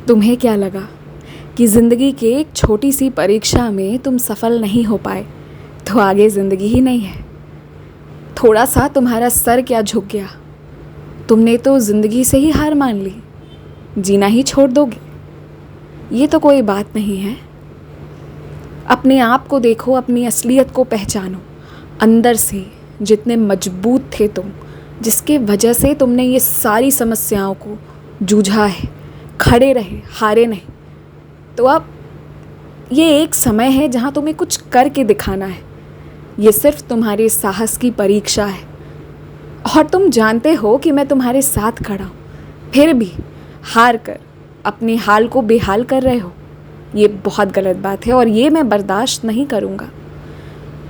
तुम्हें क्या लगा कि ज़िंदगी की एक छोटी सी परीक्षा में तुम सफल नहीं हो पाए तो आगे ज़िंदगी ही नहीं है? थोड़ा सा तुम्हारा सर क्या झुक गया? तुमने तो ज़िंदगी से ही हार मान ली, जीना ही छोड़ दोगे? ये तो कोई बात नहीं है। अपने आप को देखो, अपनी असलियत को पहचानो। अंदर से जितने मजबूत थे तुम, जिसके वजह से तुमने ये सारी समस्याओं को जूझा है, खड़े रहे, हारे नहीं। तो अब ये एक समय है जहाँ तुम्हें कुछ करके दिखाना है। ये सिर्फ तुम्हारे साहस की परीक्षा है और तुम जानते हो कि मैं तुम्हारे साथ खड़ा हूँ। फिर भी हार कर अपने हाल को बेहाल कर रहे हो। ये बहुत गलत बात है और ये मैं बर्दाश्त नहीं करूँगा।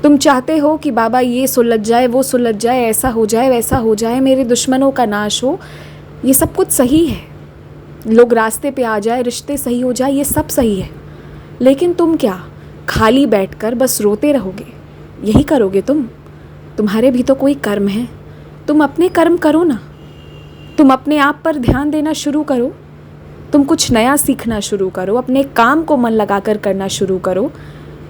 तुम चाहते हो कि बाबा ये सुलझ जाए, वो सुलझ जाए, ऐसा हो जाए, वैसा हो जाए, मेरे दुश्मनों का नाश हो। ये सब कुछ सही है, लोग रास्ते पे आ जाए, रिश्ते सही हो जाए, ये सब सही है। लेकिन तुम क्या खाली बैठकर बस रोते रहोगे? यही करोगे तुम? तुम्हारे भी तो कोई कर्म है। तुम अपने कर्म करो ना। तुम अपने आप पर ध्यान देना शुरू करो। तुम कुछ नया सीखना शुरू करो। अपने काम को मन लगाकर करना शुरू करो।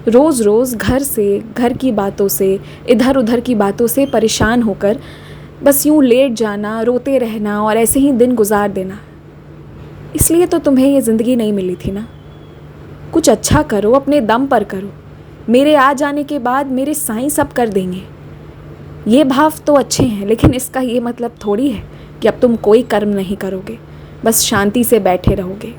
रोज़ रोज़ घर से, घर की बातों से, इधर उधर की बातों से परेशान होकर बस यूँ लेट जाना, रोते रहना और ऐसे ही दिन गुजार देना, इसलिए तो तुम्हें ये ज़िंदगी नहीं मिली थी ना। कुछ अच्छा करो, अपने दम पर करो। मेरे आ जाने के बाद मेरे साईं सब कर देंगे। ये भाव तो अच्छे हैं, लेकिन इसका ये मतलब थोड़ी है कि अब तुम कोई कर्म नहीं करोगे, बस शांति से बैठे रहोगे।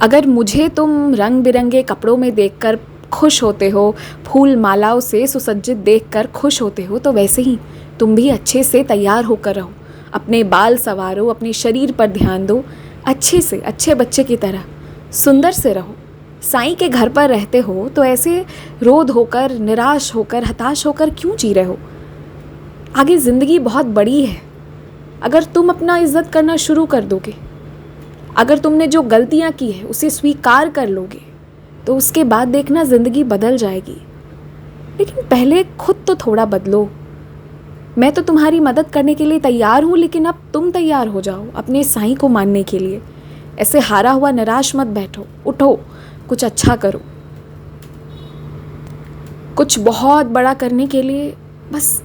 अगर मुझे तुम रंग बिरंगे कपड़ों में देखकर खुश होते हो, फूल मालाओं से सुसज्जित देखकर खुश होते हो, तो वैसे ही तुम भी अच्छे से तैयार होकर रहो। अपने बाल संवारो, अपने शरीर पर ध्यान दो, अच्छे से, अच्छे बच्चे की तरह सुंदर से रहो। साईं के घर पर रहते हो तो ऐसे रोध होकर, निराश होकर, हताश होकर क्यों जी रहे हो? आगे ज़िंदगी बहुत बड़ी है। अगर तुम अपना इज्जत करना शुरू कर दोगे, अगर तुमने जो गलतियां की है उसे स्वीकार कर लोगे, तो उसके बाद देखना ज़िंदगी बदल जाएगी। लेकिन पहले खुद तो थोड़ा बदलो। मैं तो तुम्हारी मदद करने के लिए तैयार हूँ, लेकिन अब तुम तैयार हो जाओ अपने साईं को मानने के लिए। ऐसे हारा हुआ निराश मत बैठो, उठो, कुछ अच्छा करो। कुछ बहुत बड़ा करने के लिए बस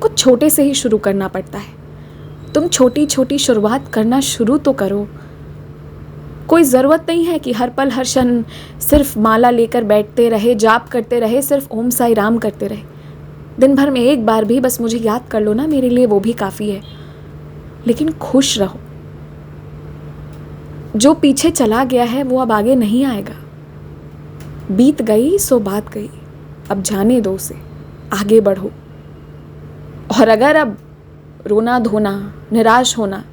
कुछ छोटे से ही शुरू करना पड़ता है। तुम छोटी छोटी शुरुआत करना शुरू तो करो। कोई ज़रूरत नहीं है कि हर पल हर क्षण सिर्फ माला लेकर बैठते रहे, जाप करते रहे, सिर्फ ओम साई राम करते रहे। दिन भर में एक बार भी बस मुझे याद कर लो ना, मेरे लिए वो भी काफ़ी है। लेकिन खुश रहो। जो पीछे चला गया है वो अब आगे नहीं आएगा। बीत गई सो बात गई, अब जाने दो उसे, आगे बढ़ो। और अगर अब रोना धोना, निराश होना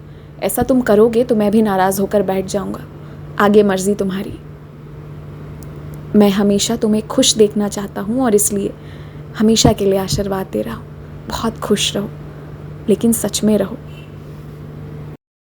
ऐसा तुम करोगे तो मैं भी नाराज़ होकर बैठ जाऊंगा। आगे मर्जी तुम्हारी। मैं हमेशा तुम्हें खुश देखना चाहता हूँ और इसलिए हमेशा के लिए आशीर्वाद दे रहा हूँ। बहुत खुश रहो, लेकिन सच में रहो।